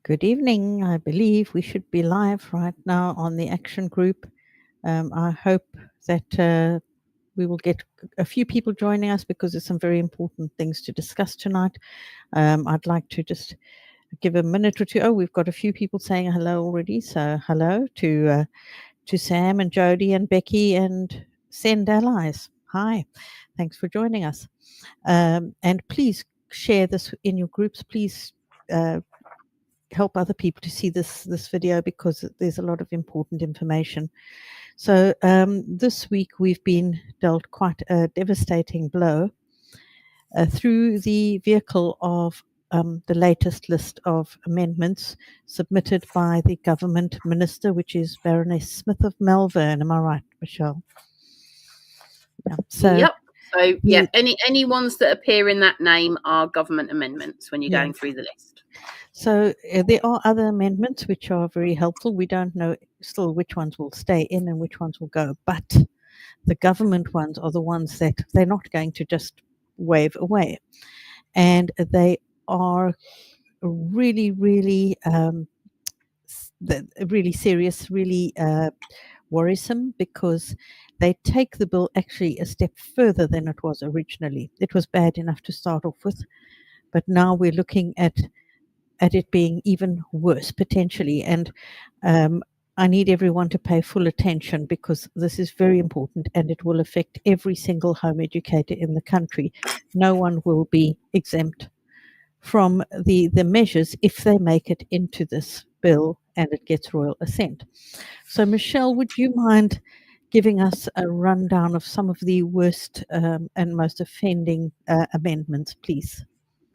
Good evening. I believe we should be live right now on the action group. I hope that we will get a few people joining us because there's some very important things to discuss tonight. I'd like to just give a minute or two. Oh, we've got a few people saying hello already. So hello to Sam and Jody and Becky and Send Allies. Hi, thanks for joining us. And please share this in your groups. Please help other people to see this video because there's a lot of important information. So this week we've been dealt quite a devastating blow through the vehicle of the latest list of amendments submitted by the government minister, which is Baroness Smith of Malvern. Am I right, Michelle? Yeah. So any ones that appear in that name are government amendments when you're going through the list. So there are other amendments which are very helpful. We don't know still which ones will stay in and which ones will go, but the government ones are the ones that they're not going to just wave away. And they are really, really, really serious, really worrisome, because they take the bill actually a step further than it was originally. It was bad enough to start off with, but now we're looking at it being even worse potentially. And I need everyone to pay full attention because this is very important and it will affect every single home educator in the country. No one will be exempt from the measures if they make it into this bill and it gets royal assent. So Michelle, would you mind giving us a rundown of some of the worst and most offending amendments, please?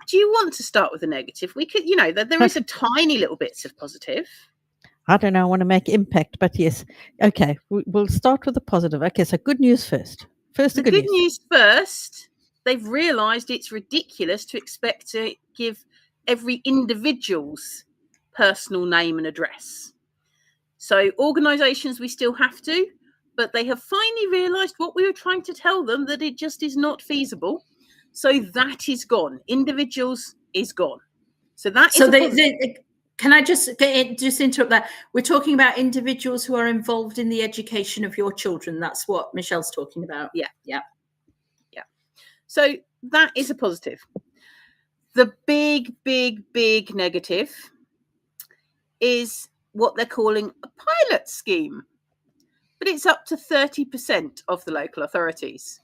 Do you want to start with a negative? We could, there is a tiny little bits of positive. I don't know, I want to make impact, but yes. Okay, we'll start with the positive. Okay, so good news first. The good news first, they've realised it's ridiculous to expect to give every individual's personal name and address. So organisations, we still have to, but they have finally realised what we were trying to tell them, that it just is not feasible. So that is gone. Individuals is gone. So that is. So can I just interrupt that? We're talking about individuals who are involved in the education of your children. That's what Michelle's talking about. Yeah. So that is a positive. The big, big, big negative is what they're calling a pilot scheme, but it's up to 30% of the local authorities.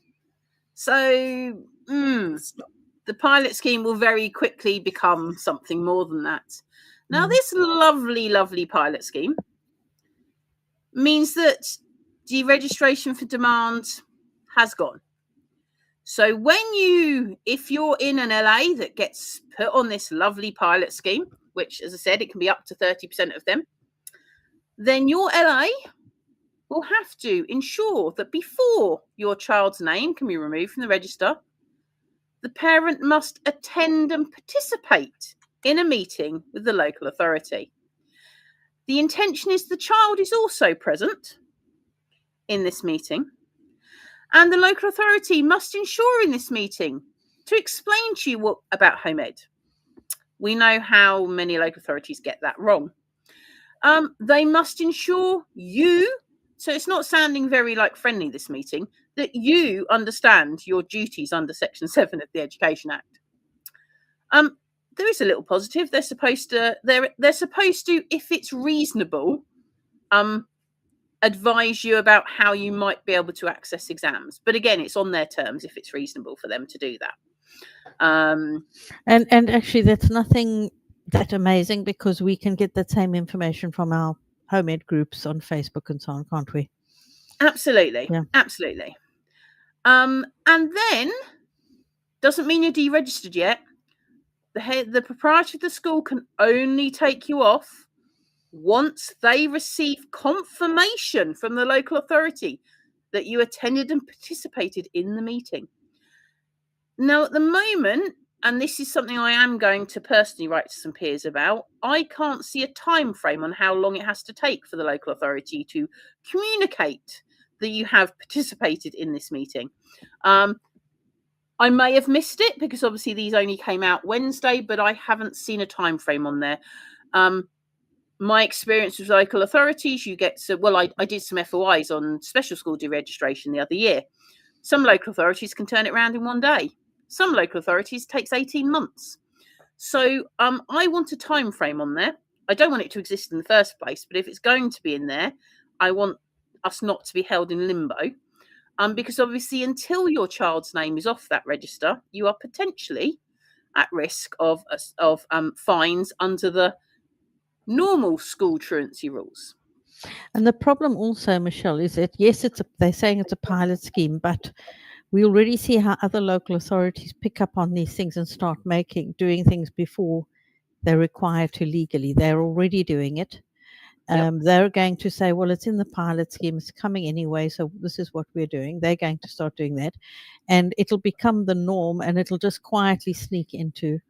So the pilot scheme will very quickly become something more than that. Now, this lovely, lovely pilot scheme means that deregistration for demand has gone. So if you're in an LA that gets put on this lovely pilot scheme, which, as I said, it can be up to 30% of them, then your LA will have to ensure that before your child's name can be removed from the register, the parent must attend and participate in a meeting with the local authority. The intention is the child is also present in this meeting, and the local authority must ensure in this meeting to explain to you about home ed. We know how many local authorities get that wrong. They must ensure you, so it's not sounding very friendly, this meeting, that you understand your duties under Section 7 of the Education Act. There is a little positive. They're supposed to, if it's reasonable, advise you about how you might be able to access exams. But again, it's on their terms if it's reasonable for them to do that. And actually, that's nothing that amazing, because we can get that same information from our home ed groups on Facebook and so on, can't we? Absolutely. Yeah. Absolutely. And then, doesn't mean you're deregistered yet. The proprietor of the school can only take you off once they receive confirmation from the local authority that you attended and participated in the meeting. Now, at the moment, and this is something I am going to personally write to some peers about, I can't see a time frame on how long it has to take for the local authority to communicate that you have participated in this meeting. I may have missed it because obviously these only came out Wednesday, but I haven't seen a time frame on there. My experience with local authorities, you get to, well, I did some FOIs on special school deregistration the other year. Some local authorities can turn it around in one day. Some local authorities takes 18 months. So I want a time frame on there. I don't want it to exist in the first place, but if it's going to be in there, I want us not to be held in limbo. Because obviously, until your child's name is off that register, you are potentially at risk of fines under the normal school truancy rules. And the problem also, Michelle, is that yes, they're saying it's a pilot scheme, but we already see how other local authorities pick up on these things and start doing things before they're required to legally. They're already doing it. They're going to say, well, it's in the pilot scheme, it's coming anyway, so this is what we're doing. They're going to start doing that, and it'll become the norm, and it'll just quietly sneak into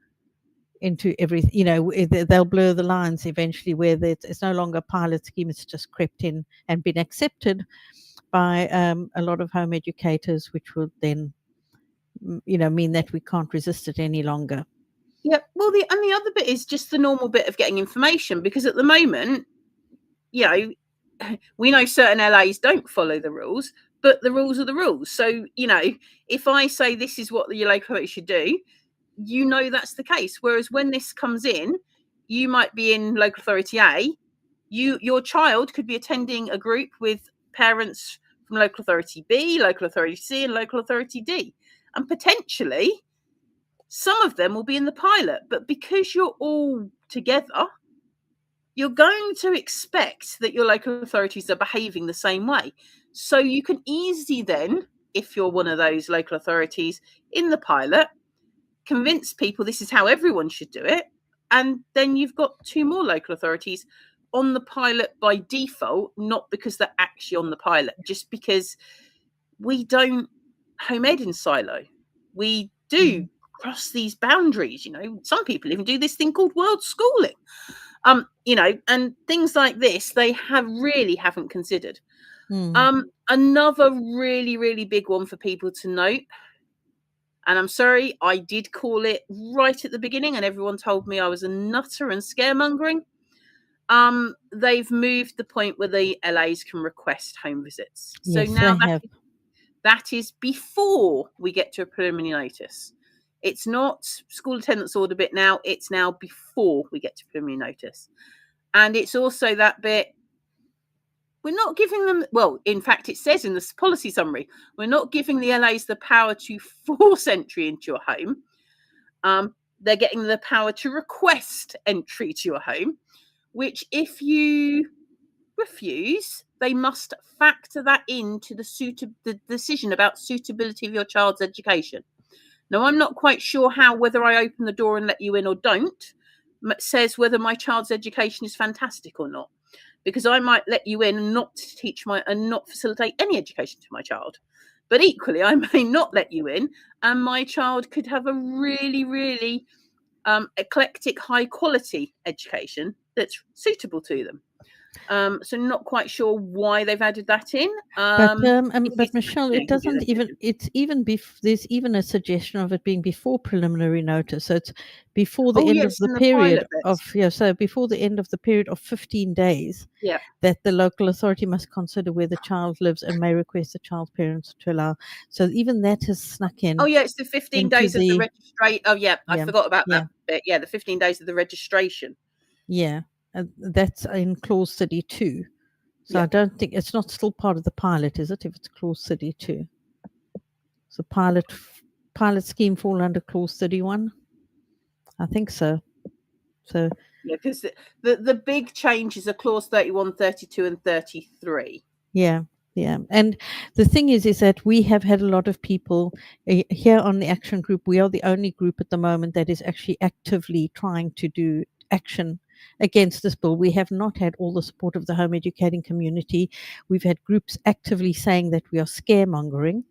everything. You know, they'll blur the lines eventually, where it's no longer a pilot scheme, it's just crept in and been accepted by a lot of home educators, which will then mean that we can't resist it any longer. Yeah, well, the other bit is just the normal bit of getting information, because at the moment, we know certain LAs don't follow the rules, but the rules are the rules. So, if I say this is what your local authority should do, that's the case. Whereas when this comes in, you might be in local authority A, your child could be attending a group with parents from local authority B, local authority C, and local authority D. And potentially some of them will be in the pilot, but because you're all together, you're going to expect that your local authorities are behaving the same way. So you can easily then, if you're one of those local authorities in the pilot, convince people this is how everyone should do it. And then you've got two more local authorities on the pilot by default, not because they're actually on the pilot, just because we don't home ed in silo. We do cross these boundaries. Some people even do this thing called world schooling. And things like this, they haven't considered. Another really, really big one for people to note, and I'm sorry, I did call it right at the beginning, and everyone told me I was a nutter and scaremongering. They've moved the point where the LAs can request home visits. Yes, so now they have. that is before we get to a preliminary notice. It's not school attendance order bit now. It's now before we get to preliminary notice. And it's also that bit, we're not giving them, well, in fact, it says in the policy summary, we're not giving the LAs the power to force entry into your home. They're getting the power to request entry to your home, which if you refuse, they must factor that into the decision about suitability of your child's education. Now, I'm not quite sure how whether I open the door and let you in or don't says whether my child's education is fantastic or not, because I might let you in and not not facilitate any education to my child. But equally, I may not let you in, and my child could have a really, really eclectic, high quality education that's suitable to them. So not quite sure why they've added that in. But Michelle, it doesn't even. It's even there's even a suggestion of it being before preliminary notice. So it's before the end of the period of So before the end of the period of 15 days. Yeah. That the local authority must consider where the child lives and may request the child's parents to allow. So even that has snuck in. Oh yeah, it's the 15 days of the registration. Oh yeah, I forgot about that bit. Yeah, the 15 days of the registration. Yeah. That's in clause 32. So I don't think it's not still part of the pilot, is it? If it's clause 32, so pilot scheme fall under clause 31. I think so. So yeah, because the big changes are clause 31, 32, and 33. Yeah. And the thing is that we have had a lot of people here on the action group. We are the only group at the moment that is actually actively trying to do action against this bill. We have not had all the support of the home educating community. We've had groups actively saying that we are scaremongering,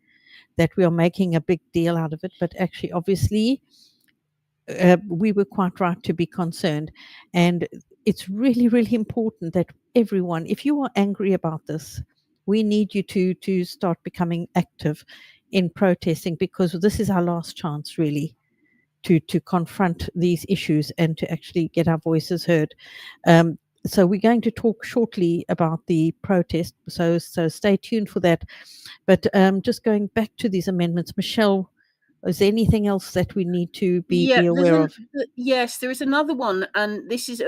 that we are making a big deal out of it, but actually, obviously, we were quite right to be concerned. And it's really, really important that everyone, if you are angry about this, we need you to start becoming active in protesting, because this is our last chance, really. to confront these issues and to actually get our voices heard. So we're going to talk shortly about the protest, so stay tuned for that. But just going back to these amendments, Michelle, is there anything else that we need to be aware of? Yes, there is another one, and this is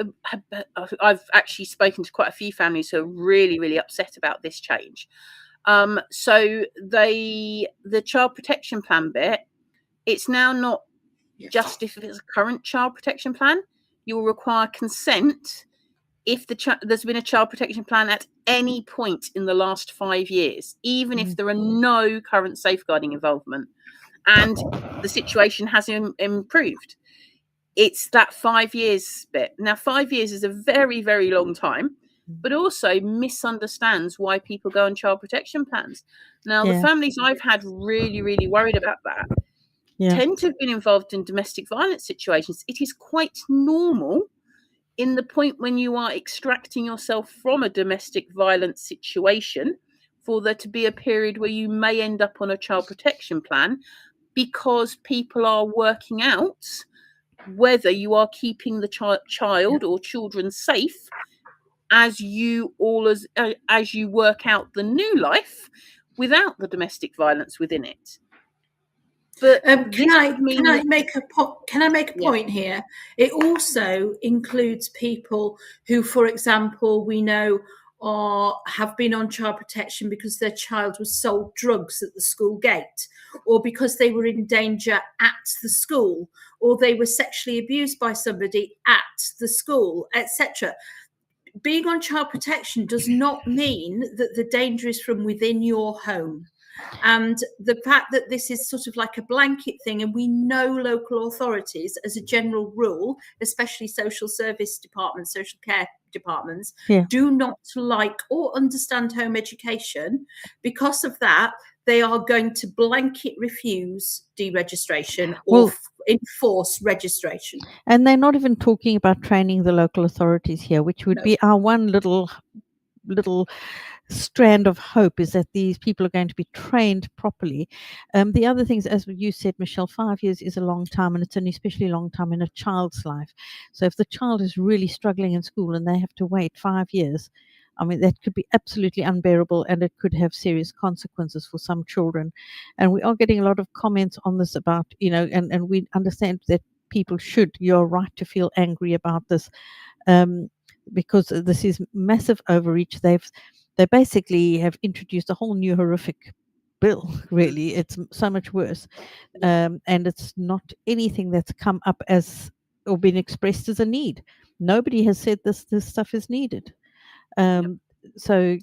I've actually spoken to quite a few families who are really, really upset about this change. So the child protection plan bit, it's now not just if it's a current child protection plan. You will require consent if there's been a child protection plan at any point in the last 5 years, even if there are no current safeguarding involvement and the situation has improved. It's that 5 years bit. Now, 5 years is a very, very long time, but also misunderstands why people go on child protection plans. Now, the families I've had really, really worried about that tend to have been involved in domestic violence situations. It is quite normal in the point when you are extracting yourself from a domestic violence situation for there to be a period where you may end up on a child protection plan, because people are working out whether you are keeping the child or children safe as you work out the new life without the domestic violence within it. But can I make a point here? It also includes people who, for example, we know have been on child protection because their child was sold drugs at the school gate, or because they were in danger at the school, or they were sexually abused by somebody at the school, etc. Being on child protection does not mean that the danger is from within your home. And the fact that this is sort of like a blanket thing, and we know local authorities as a general rule, especially social service departments, social care departments, do not like or understand home education. Because of that, they are going to blanket refuse deregistration or enforce registration. And they're not even talking about training the local authorities here, which would be our one little strand of hope, is that these people are going to be trained properly. The other things, as you said, Michelle, 5 years is a long time, and it's an especially long time in a child's life. So if the child is really struggling in school and they have to wait 5 years, I mean, that could be absolutely unbearable, and it could have serious consequences for some children. And we are getting a lot of comments on this about, and we understand that people you're right to feel angry about this, because this is massive overreach. They basically have introduced a whole new horrific bill. Really, it's so much worse, and it's not anything that's come up as or been expressed as a need. Nobody has said this stuff is needed. So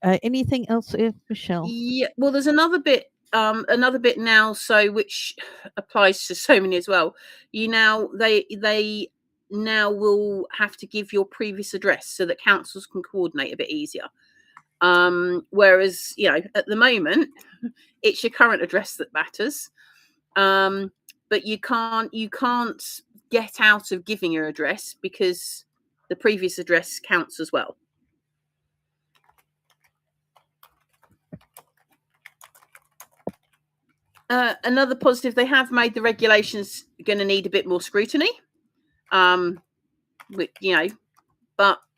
anything else, Michelle? Yeah, well, there's another bit now, so which applies to so many as well. They now will have to give your previous address so that councils can coordinate a bit easier. Whereas, at the moment, it's your current address that matters. But you can't get out of giving your address because the previous address counts as well. Another positive, they have made the regulations going to need a bit more scrutiny. But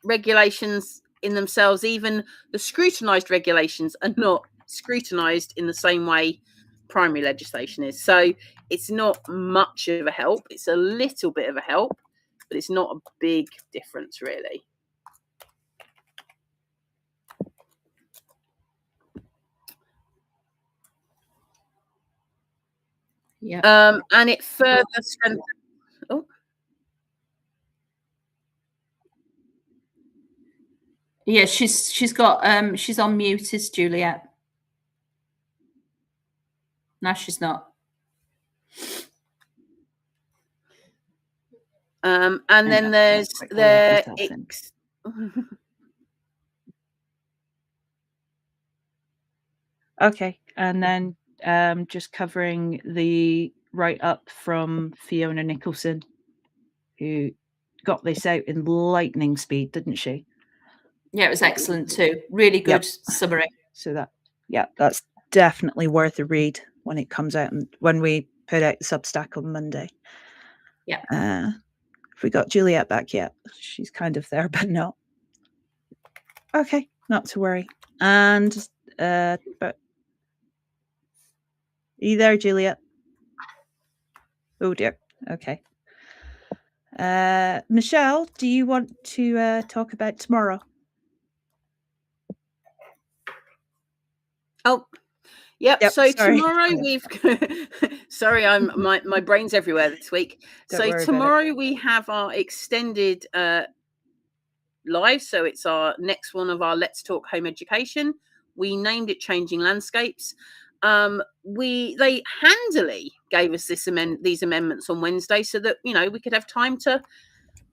regulations in themselves, even the scrutinised regulations, are not scrutinised in the same way primary legislation is. So it's not much of a help. It's a little bit of a help, but it's not a big difference, really. Yeah. And it further strengthens. Oh. Yeah, she's got she's on mute, is Juliet. No, she's not. And then there's Okay, and then just covering the write-up from Fiona Nicholson, who got this out in lightning speed, didn't she? Yeah, it was excellent too. Really good summary. So that's definitely worth a read when it comes out and when we put out the Substack on Monday. Yeah. Have we got Juliet back yet? She's kind of there, but not. Okay, not to worry. And but are you there, Juliet? Oh dear. Okay. Michelle, do you want to talk about tomorrow? Oh, yep. Yep, So sorry. tomorrow we've sorry, my brain's everywhere this week. Don't So worry about it. tomorrow we have our extended live. So it's our next one of our Let's Talk Home Education. We named it Changing Landscapes. They handily gave us these amendments on Wednesday so that we could have time to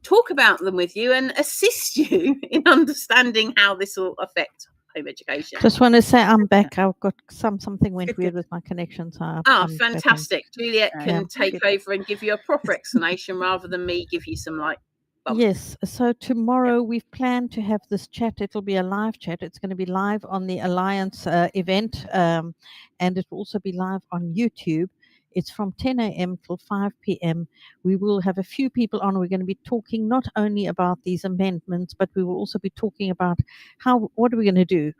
talk about them with you and assist you in understanding how this will affect home education. Just want to say I'm back. I've got something went Good, weird good. with my connection, so I'm back in. Fantastic. Juliet can Yeah, take good. over and give you a proper explanation rather than me give you some bumps. Yes. So tomorrow we've planned to have this chat. It'll be a live chat. It's going to be live on the Alliance event, and it will also be live on YouTube. It's from 10 a.m. till 5 p.m. We will have a few people on. We're going to be talking not only about these amendments, but we will also be talking about what are we going to do,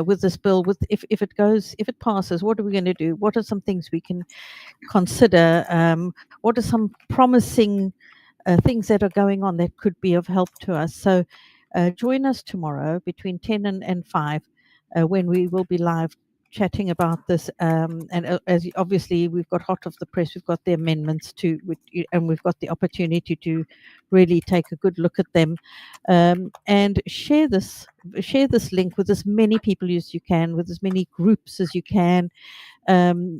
with this bill, if it passes, what are we going to do? What are some things we can consider? What are some promising things that are going on that could be of help to us? So join us tomorrow between 10 and 5 when we will be live chatting about this, and as obviously we've got hot off the press, we've got the amendments and we've got the opportunity to really take a good look at them, and share this link with as many people as you can, with as many groups as you can.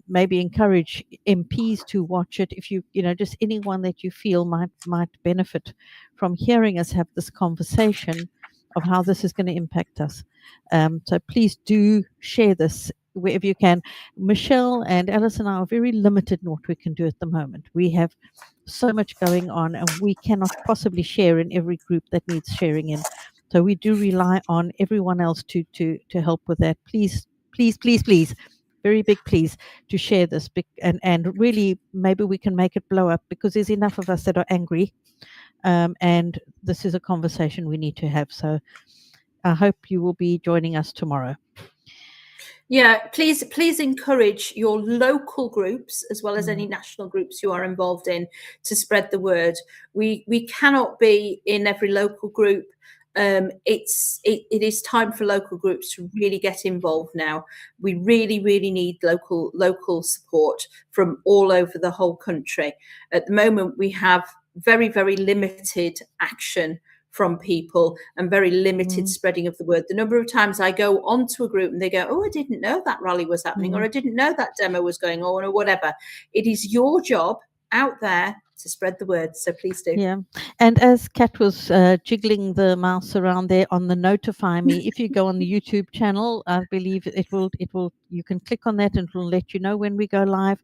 Maybe encourage MPs to watch it. If just anyone that you feel might benefit from hearing us have this conversation of how this is going to impact us. So please do share this wherever you can. Michelle and Alice and I are very limited in what we can do at the moment. We have so much going on, and we cannot possibly share in every group that needs sharing in. So we do rely on everyone else to help with that. Please, please, please, please, very big please, to share this, and really maybe we can make it blow up, because there's enough of us that are angry, and this is a conversation we need to have. So I hope you will be joining us tomorrow. Yeah, please encourage your local groups as well as any national groups you are involved in to spread the word. We cannot be in every local group. It is time for local groups to really get involved now. We really need local support from all over the whole country. At the moment, we have very limited action from people and very limited spreading of the word. The number of times I go onto a group and they go, oh, I didn't know that rally was happening, or I didn't know that demo was going on, or whatever. It is your job out there to spread the word. So please do. Yeah. And as Kat was jiggling the mouse around there on the notify me, if you go on the YouTube channel, I believe it will, you can click on that and it will let you know when we go live.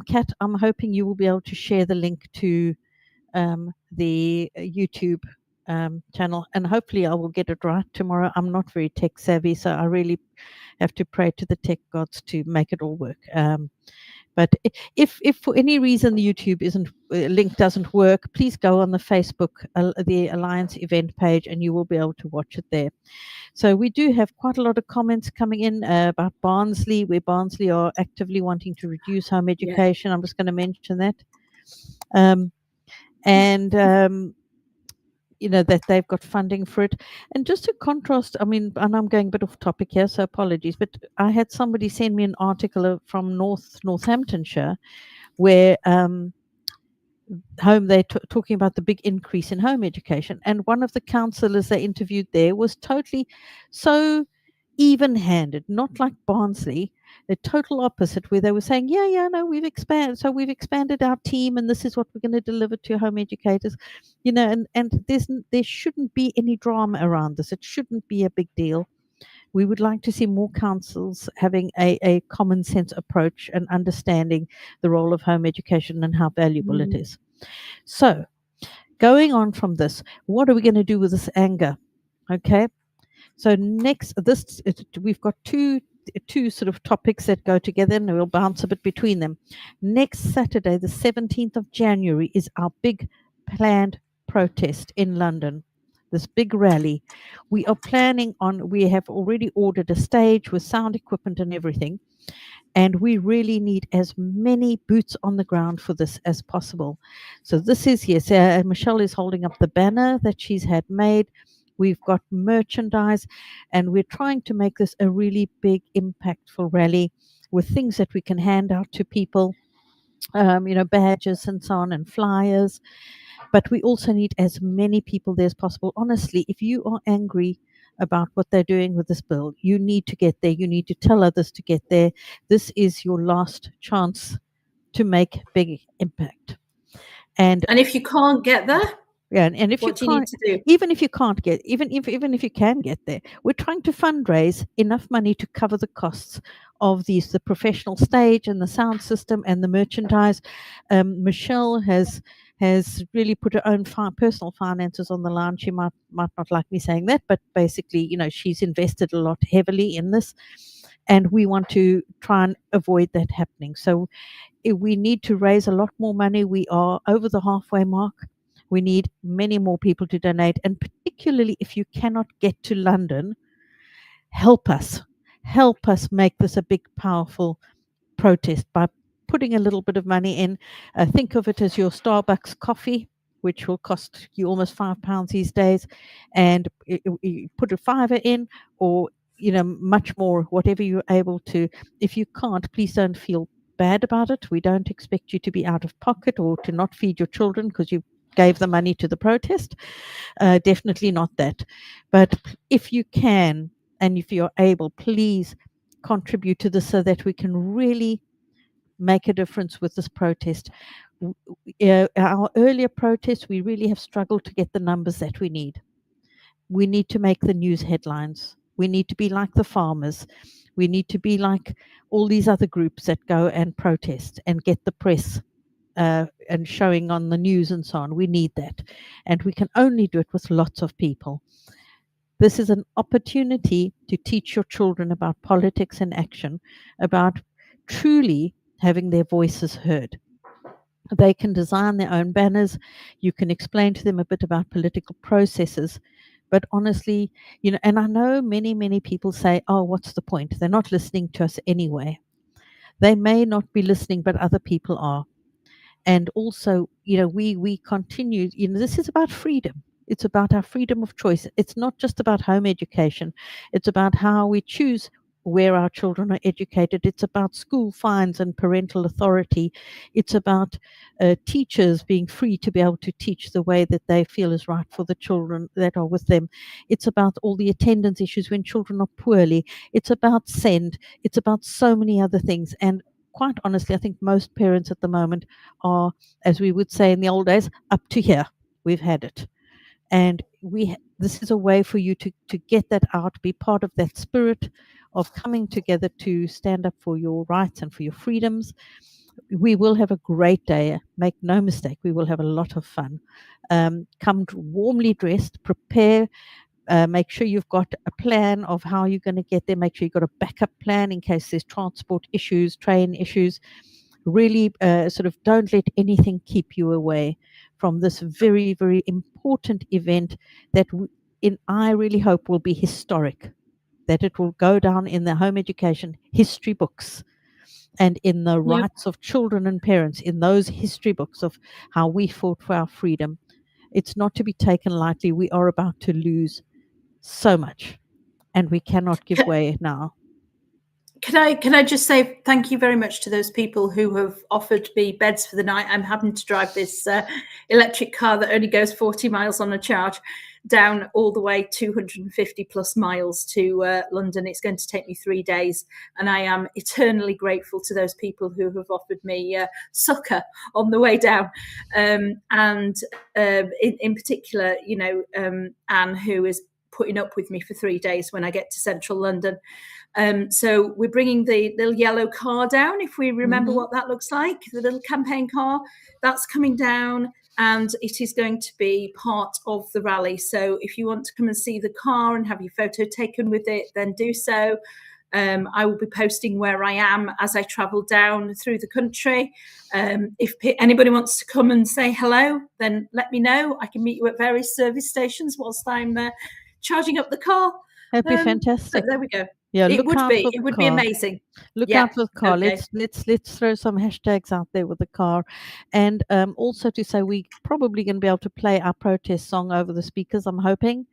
Kat, I'm hoping you will be able to share the link to the YouTube channel, and hopefully I will get it right tomorrow. I'm not very tech savvy, so I really have to pray to the tech gods to make it all work. But if for any reason the YouTube link doesn't work, please go on the Facebook, the Alliance event page, and you will be able to watch it there. So we do have quite a lot of comments coming in about Barnsley, where Barnsley are actively wanting to reduce home education. I'm just going to mention that. That they've got funding for it. And just to contrast, I mean, and I'm going a bit off topic here, so apologies, but I had somebody send me an article from Northamptonshire, where they're talking about the big increase in home education, and one of the counsellors they interviewed there was totally so even-handed, not like Barnsley, the total opposite, where they were saying, no, we've expanded our team, and this is what we're going to deliver to home educators, and there shouldn't be any drama around this. It shouldn't be a big deal. We would like to see more councils having a common sense approach and understanding the role of home education and how valuable it is. So going on from this, what are we going to do with this anger? Okay. So we've got two two sort of topics that go together, and we'll bounce a bit between them. Next Saturday, the 17th of January, is our big planned protest in London. This big rally. We are planning on, we have already ordered a stage with sound equipment and everything. And we really need as many boots on the ground for this as possible. So this is, yes, Michelle is holding up the banner that she's had made. We've got merchandise, and we're trying to make this a really big, impactful rally with things that we can hand out to people, badges and so on, and flyers. But we also need as many people there as possible. Honestly, if you are angry about what they're doing with this bill, you need to get there. You need to tell others to get there. This is your last chance to make big impact. And if you can't get there, yeah, and if what you do you can't, need to do? even if you can't get, even if you can get there, we're trying to fundraise enough money to cover the costs of the professional stage and the sound system and the merchandise. Michelle has really put her own personal finances on the line. She might not like me saying that, but basically, she's invested a lot heavily in this, and we want to try and avoid that happening. So we need to raise a lot more money. We are over the halfway mark. We need many more people to donate. And particularly if you cannot get to London, help us. Help us make this a big, powerful protest by putting a little bit of money in. Think of it as your Starbucks coffee, which will cost you almost £5 these days. And you put a fiver in, or much more, whatever you're able to. If you can't, please don't feel bad about it. We don't expect you to be out of pocket or to not feed your children because you gave the money to the protest. Definitely not that. But if you can, and if you're able, please contribute to this so that we can really make a difference with this protest. Our earlier protests, we really have struggled to get the numbers that we need. We need to make the news headlines. We need to be like the farmers. We need to be like all these other groups that go and protest and get the press and showing on the news and so on. We need that. And we can only do it with lots of people. This is an opportunity to teach your children about politics and action, about truly having their voices heard. They can design their own banners. You can explain to them a bit about political processes. But honestly, and I know many, many people say, oh, what's the point? They're not listening to us anyway. They may not be listening, but other people are. And also, we continue, this is about freedom. It's about our freedom of choice. It's not just about home education. It's about how we choose where our children are educated. It's about school fines and parental authority. It's about teachers being free to be able to teach the way that they feel is right for the children that are with them. It's about all the attendance issues when children are poorly. It's about SEND. It's about so many other things. And quite honestly, I think most parents at the moment are, as we would say in the old days, up to here. We've had it. And this is a way for you to get that out, be part of that spirit of coming together to stand up for your rights and for your freedoms. We will have a great day. Make no mistake, we will have a lot of fun. Come warmly dressed, prepare. Make sure you've got a plan of how you're going to get there. Make sure you've got a backup plan in case there's transport issues, train issues. Really sort of don't let anything keep you away from this very, very important event that I really hope will be historic, that it will go down in the home education history books and in the rights of children and parents, in those history books of how we fought for our freedom. It's not to be taken lightly. We are about to lose so much, and we cannot give way now. Can I just say thank you very much to those people who have offered me beds for the night. I'm having to drive this electric car that only goes 40 miles on a charge down all the way 250 plus miles to London. It's going to take me 3 days, and I am eternally grateful to those people who have offered me succor on the way down. And in particular, Anne, who is putting up with me for 3 days when I get to central London. So we're bringing the little yellow car down, if we remember what that looks like, the little campaign car, that's coming down, and it is going to be part of the rally. So if you want to come and see the car and have your photo taken with it, then do so. I will be posting where I am as I travel down through the country. If anybody wants to come and say hello, then let me know. I can meet you at various service stations whilst I'm charging up the car. That'd be fantastic. There we go. Yeah, It look would out be. for It the would be car. amazing. Look Yeah, out for the car. okay. Let's throw some hashtags out there with the car, and also to say we probably going to be able to play our protest song over the speakers. I'm hoping,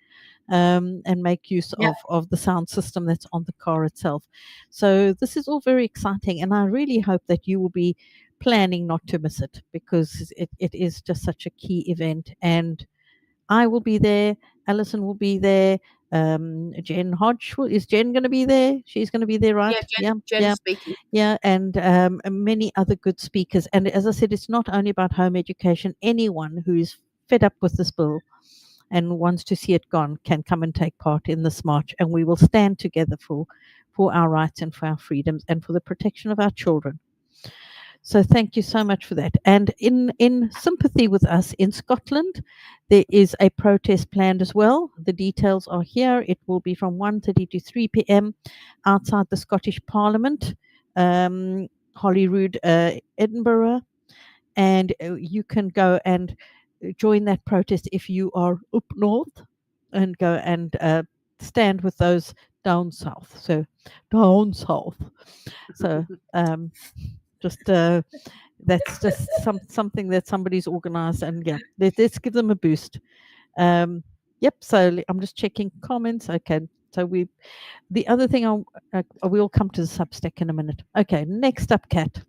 and make use Yeah. of the sound system that's on the car itself. So this is all very exciting, and I really hope that you will be planning not to miss it, because it is just such a key event, and I will be there. Alison will be there. Jen Hodge, is Jen going to be there? She's going to be there, right? Jen's speaking. Yeah, and many other good speakers. And as I said, it's not only about home education. Anyone who is fed up with this bill and wants to see it gone can come and take part in this march, and we will stand together for our rights and for our freedoms and for the protection of our children. So thank you so much for that. And in sympathy with us in Scotland, there is a protest planned as well. The details are here. It will be from 1:30 to 3 p.m. outside the Scottish Parliament, Holyrood, Edinburgh. And you can go and join that protest if you are up north, and go and stand with those down south. So down south. So just that's just something that somebody's organized, and yeah, let's give them a boost. Yep. So I'm just checking comments. Okay. So the other thing we'll come to the Substack in a minute. Okay. Next up, Kat.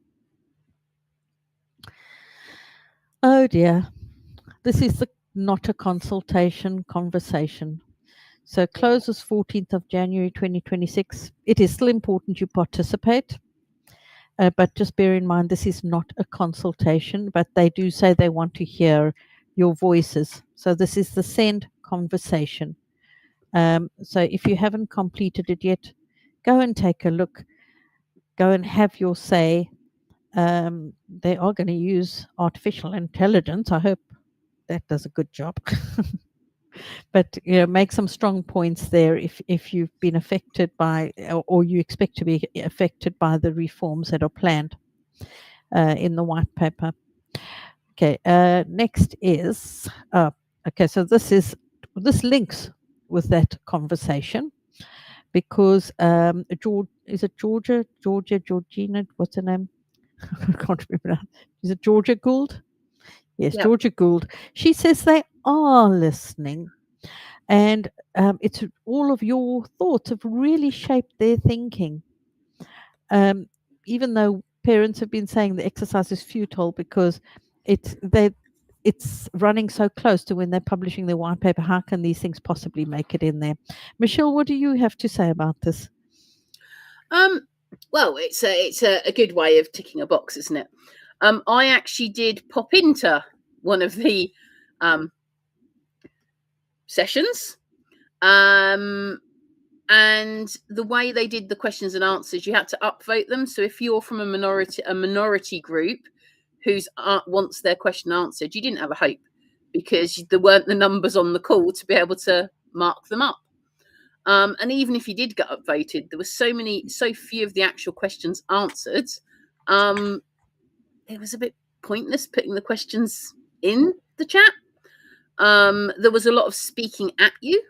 Oh dear. This is not a consultation, conversation. So closes 14th of January 2026. It is still important you participate. But just bear in mind, this is not a consultation, but they do say they want to hear your voices. So this is the send conversation. So if you haven't completed it yet, go and take a look. Go and have your say. They are going to use artificial intelligence. I hope that does a good job. But make some strong points there if you've been affected by, or you expect to be affected by the reforms that are planned in the white paper. Okay, next is okay. So this links with that conversation, because Georgina? What's her name? I can't remember. Is it Georgia Gould? Yes, yep. Georgia Gould. She says they are listening. And it's all of your thoughts have really shaped their thinking. Even though parents have been saying the exercise is futile because it's running so close to when they're publishing their white paper, how can these things possibly make it in there? Michelle, what do you have to say about this? Well, it's a good way of ticking a box, isn't it? I actually did pop into one of the sessions, and the way they did the questions and answers, you had to upvote them. So if you're from a minority group who's wants their question answered, you didn't have a hope, because there weren't the numbers on the call to be able to mark them up. And even if you did get upvoted, there were so few of the actual questions answered. It was a bit pointless putting the questions in the chat. There was a lot of speaking at you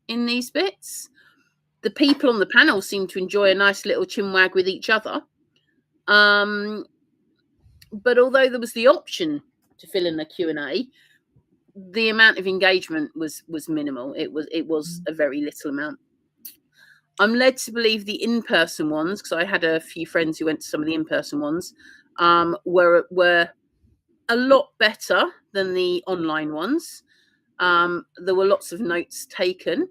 in these bits. The people on the panel seemed to enjoy a nice little chinwag with each other. But although there was the option to fill in a Q&A, the amount of engagement was minimal. It was a very little amount. I'm led to believe the in-person ones, because I had a few friends who went to some of the in-person ones, were a lot better than the online ones. There were lots of notes taken,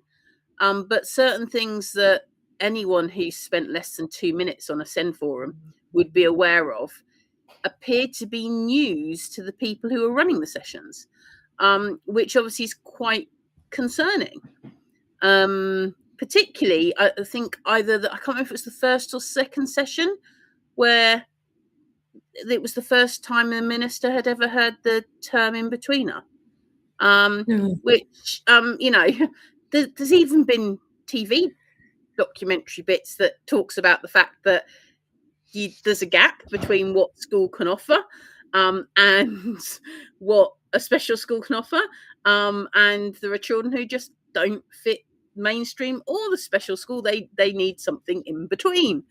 but certain things that anyone who spent less than 2 minutes on a Send forum would be aware of appeared to be news to the people who were running the sessions, which obviously is quite concerning. Particularly, I think I can't remember if it was the first or second session where it was the first time a minister had ever heard the term in-betweener. Which, there's even been TV documentary bits that talks about the fact that there's a gap between what school can offer and what a special school can offer, and there are children who just don't fit mainstream or the special school. They need something in between.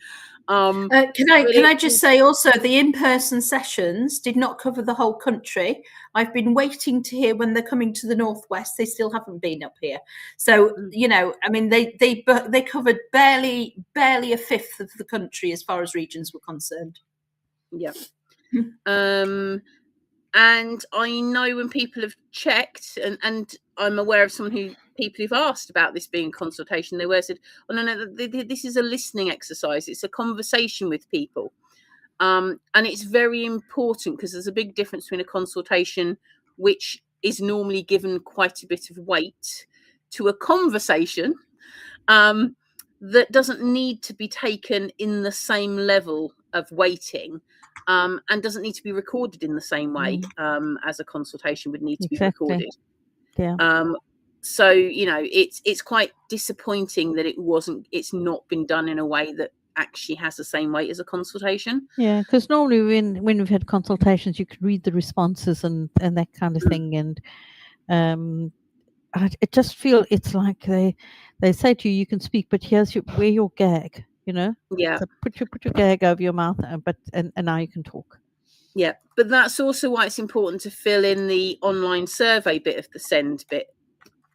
Can I just say also, the in-person sessions did not cover the whole country. I've been waiting to hear when they're coming to the Northwest. They still haven't been up here. So, you know, I mean, they covered barely a fifth of the country as far as regions were concerned. Yeah. And I know when people have checked, and I'm aware of people who've asked about this being consultation, they were said, oh, no, this is a listening exercise. It's a conversation with people. And it's very important because there's a big difference between a consultation, which is normally given quite a bit of weight, to a conversation that doesn't need to be taken in the same level of weighting. And doesn't need to be recorded in the same way as a consultation would need to be recorded. Yeah. So, you know, it's quite disappointing that it's not been done in a way that actually has the same weight as a consultation. Yeah, because normally when we've had consultations, you could read the responses and that kind of thing, and I just feel it's like they say to you, you can speak, but here's where your gag, you know. Yeah. So put your gag over your mouth, and now you can talk. Yeah, but that's also why it's important to fill in the online survey bit of the send bit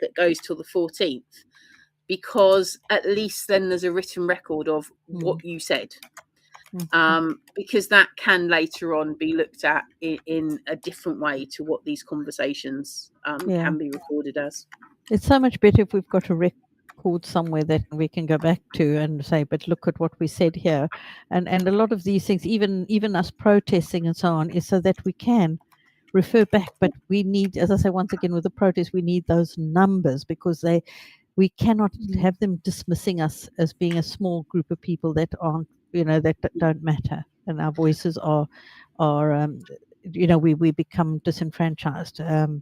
that goes till the 14th, because at least then there's a written record of what you said. Because that can later on be looked at in a different way to what these conversations can be recorded as. It's so much better if we've got a record somewhere that we can go back to and say, but look at what we said here. And a lot of these things, even us protesting and so on, is so that we can refer back. But we need, as I say, once again, with the protest, we need those numbers, because we cannot have them dismissing us as being a small group of people that aren't, you know, that don't matter, and our voices are you know, we become disenfranchised, and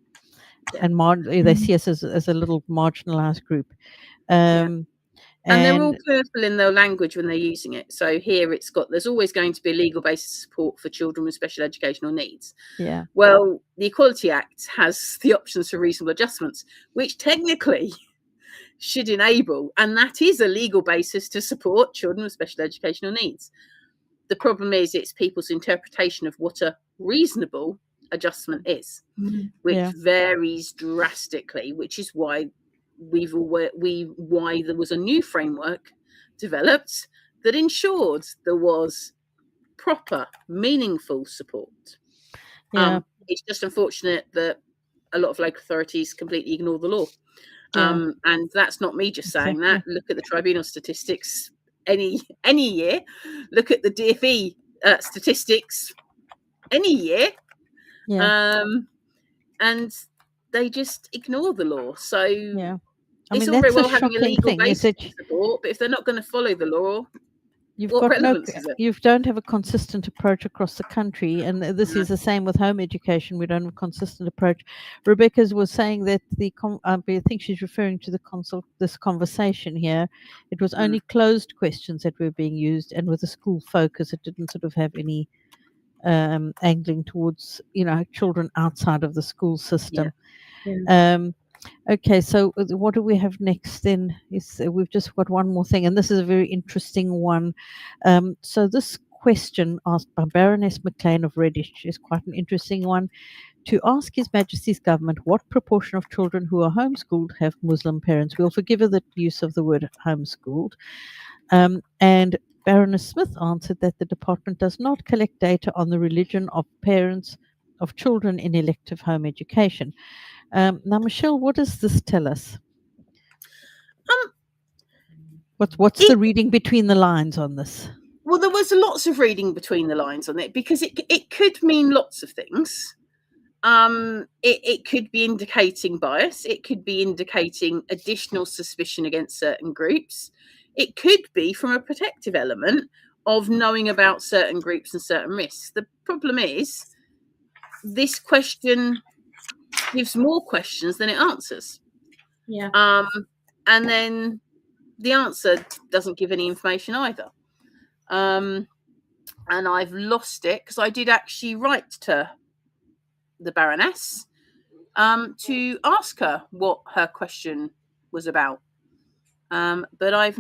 they see us as a little marginalized group. And they're all careful in their language when they're using it. So here there's always going to be a legal basis of support for children with special educational needs. Yeah. Well, the Equality Act has the options for reasonable adjustments, which technically should enable, and that is a legal basis to support children with special educational needs. The problem is it's people's interpretation of what a reasonable adjustment is, which varies drastically, which is why why there was a new framework developed that ensured there was proper, meaningful support. It's just unfortunate that a lot of local authorities completely ignore the law. And that's not me just saying that. Look at the tribunal statistics any year. Look at the DfE statistics any year. And they just ignore the law. So it's all very well having a legal basis support, but if they're not going to follow the law, what relevance is it? You don't have a consistent approach across the country, and this is the same with home education. We don't have a consistent approach. Rebecca was saying that I think she's referring to this conversation here. It was only closed questions that were being used, and with a school focus, it didn't sort of have any angling towards, you know, children outside of the school system. Okay, so what do we have next then? We've just got one more thing, and this is a very interesting one. So this question asked by Baroness McLean of Reddish is quite an interesting one. To ask His Majesty's Government what proportion of children who are homeschooled have Muslim parents. We'll forgive her the use of the word homeschooled. And Baroness Smith answered that the department does not collect data on the religion of parents of children in elective home education. Now, Michelle, what does this tell us? What's the reading between the lines on this? Well, there was lots of reading between the lines on it, because it could mean lots of things. It could be indicating bias. It could be indicating additional suspicion against certain groups. It could be from a protective element of knowing about certain groups and certain risks. The problem is this question gives more questions than it answers. Yeah. And then the answer doesn't give any information either. And I've lost it because I did actually write to the Baroness to ask her what her question was about. But I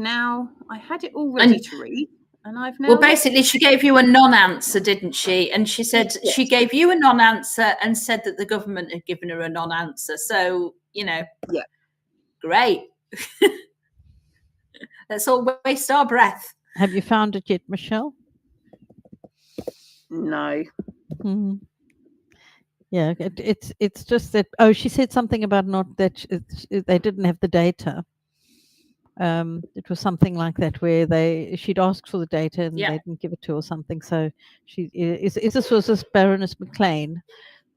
had it all ready to read, and I've now. Well, basically, she gave you a non-answer, didn't she? And she said she gave you a non-answer and said that the government had given her a non-answer. So, yeah, great. Let's all waste our breath. Have you found it yet, Michelle? No. Mm-hmm. Yeah, it's just that. She said something about not that they didn't have the data. It was something like that where she'd asked for the data and they didn't give it to her or something. So was this Baroness McLean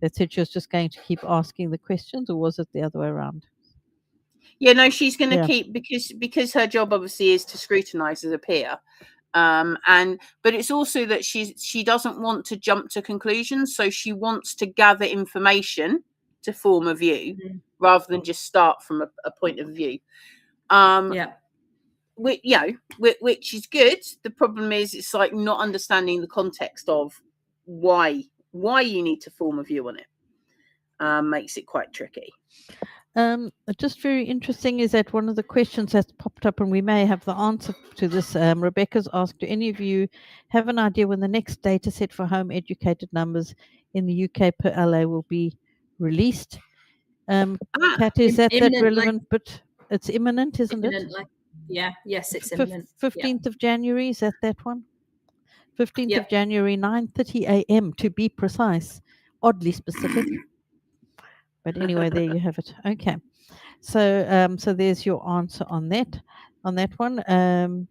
that said she was just going to keep asking the questions, or was it the other way around? Yeah, no, she's going to keep because her job obviously is to scrutinise as a peer. But it's also that she doesn't want to jump to conclusions, so she wants to gather information to form a view rather than just start from a point of view. Which is good. The problem is it's like not understanding the context of why you need to form a view on it. Makes it quite tricky. Just very interesting is that one of the questions that's popped up, and we may have the answer to this. Rebecca's asked, do any of you have an idea when the next data set for home educated numbers in the UK per LA will be released? Kat, is that relevant? But it's imminent, isn't it? Yeah, yes, it's imminent. 15th of January, is that one? 15th of January, 9:30 a.m. to be precise. Oddly specific. But anyway, there you have it. Okay. So so there's your answer on that one.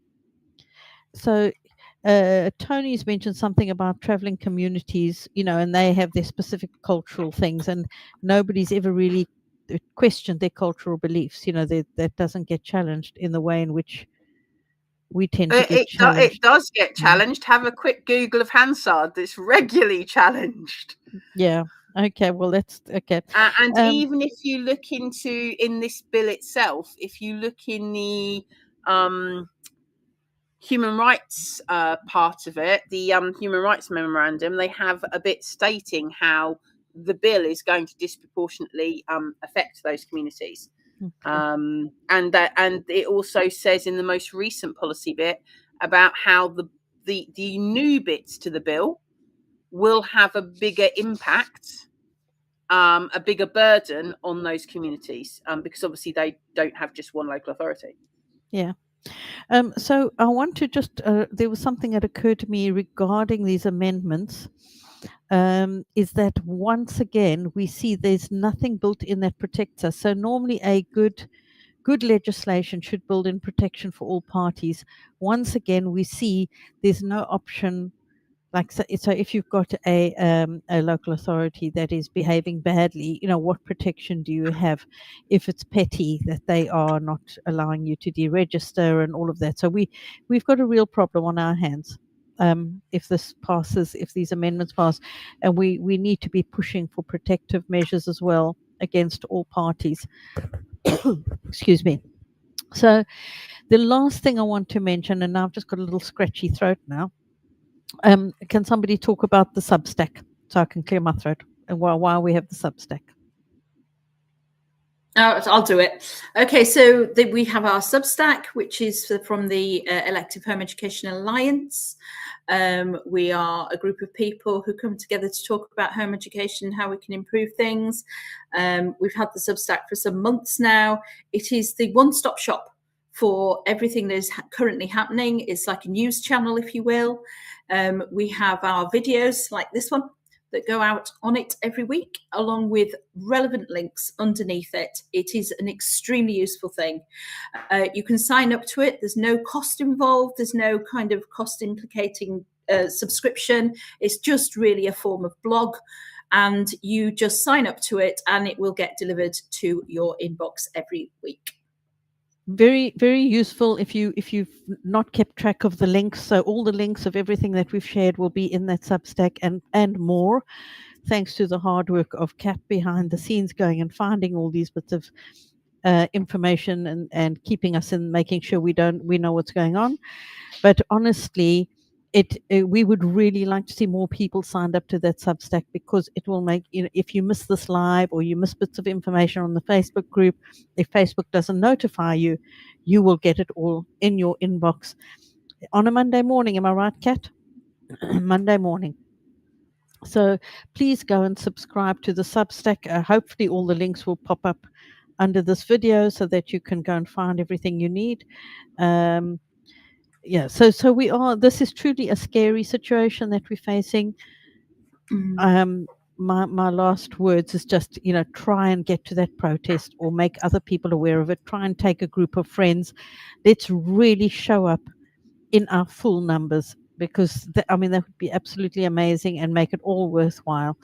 So Tony's mentioned something about traveling communities, and they have their specific cultural things, and nobody's ever really questioned their cultural beliefs. That doesn't get challenged in the way in which we tend to get challenged. It does get challenged. Have a quick Google of Hansard. It's regularly challenged. Yeah. Okay. Well, that's okay. And even if you look in this bill itself, if you look in the human rights part of it, the human rights memorandum, they have a bit stating how the bill is going to disproportionately affect those communities. Okay. And it also says in the most recent policy bit about how the new bits to the bill will have a bigger impact, a bigger burden on those communities, because obviously they don't have just one local authority. Yeah. So I want to just, there was something that occurred to me regarding these amendments, is that once again, we see there's nothing built in that protects us. So normally a good legislation should build in protection for all parties. Once again, we see there's no option. Like so if you've got a local authority that is behaving badly, what protection do you have if it's petty that they are not allowing you to deregister and all of that? So we've got a real problem on our hands if this passes, if these amendments pass, and we need to be pushing for protective measures as well against all parties. Excuse me. So the last thing I want to mention, and now I've just got a little scratchy throat now. Can somebody talk about the Substack so I can clear my throat and why we have the Substack? I'll do it. Okay, so we have our Substack, which is from the Elective Home Education Alliance. We are a group of people who come together to talk about home education, how we can improve things. We've had the Substack for some months now. It is the one-stop shop for everything that is currently happening. It's like a news channel, if you will. We have our videos like this one that go out on it every week, along with relevant links underneath it. It is an extremely useful thing. You can sign up to it. There's no cost involved. There's no kind of cost implicating subscription. It's just really a form of blog. And you just sign up to it and it will get delivered to your inbox every week. Very, very useful if you've not kept track of the links. So all the links of everything that we've shared will be in that Substack and more, thanks to the hard work of Kat behind the scenes going and finding all these bits of information and keeping us in, making sure we know what's going on. But honestly, we would really like to see more people signed up to that Substack, because it will make, if you miss this live or you miss bits of information on the Facebook group, if Facebook doesn't notify you, you will get it all in your inbox on a Monday morning. Am I right, Kat? Monday morning. So please go and subscribe to the Substack. Hopefully all the links will pop up under this video so that you can go and find everything you need. Yeah, so this is truly a scary situation that we're facing. My last words is just, try and get to that protest or make other people aware of it. Try and take a group of friends. Let's really show up in our full numbers, because that would be absolutely amazing and make it all worthwhile.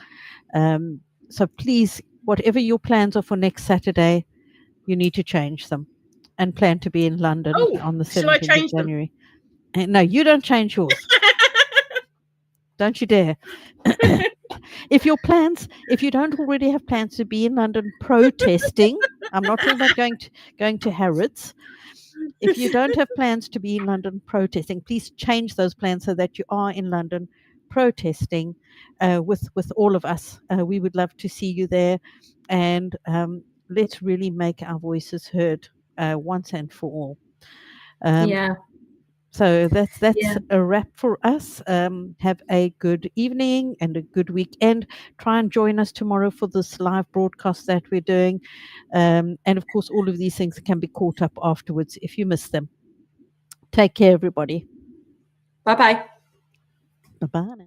So please, whatever your plans are for next Saturday, you need to change them and plan to be in London on the 17th of January. No, you don't change yours. Don't you dare. If you don't already have plans to be in London protesting, I'm not talking about going to Harrods. If you don't have plans to be in London protesting, please change those plans so that you are in London protesting with all of us. We would love to see you there, and let's really make our voices heard once and for all. Yeah. So that's a wrap for us. Have a good evening and a good weekend. Try and join us tomorrow for this live broadcast that we're doing. And of course, all of these things can be caught up afterwards if you miss them. Take care, everybody. Bye-bye. Bye-bye now.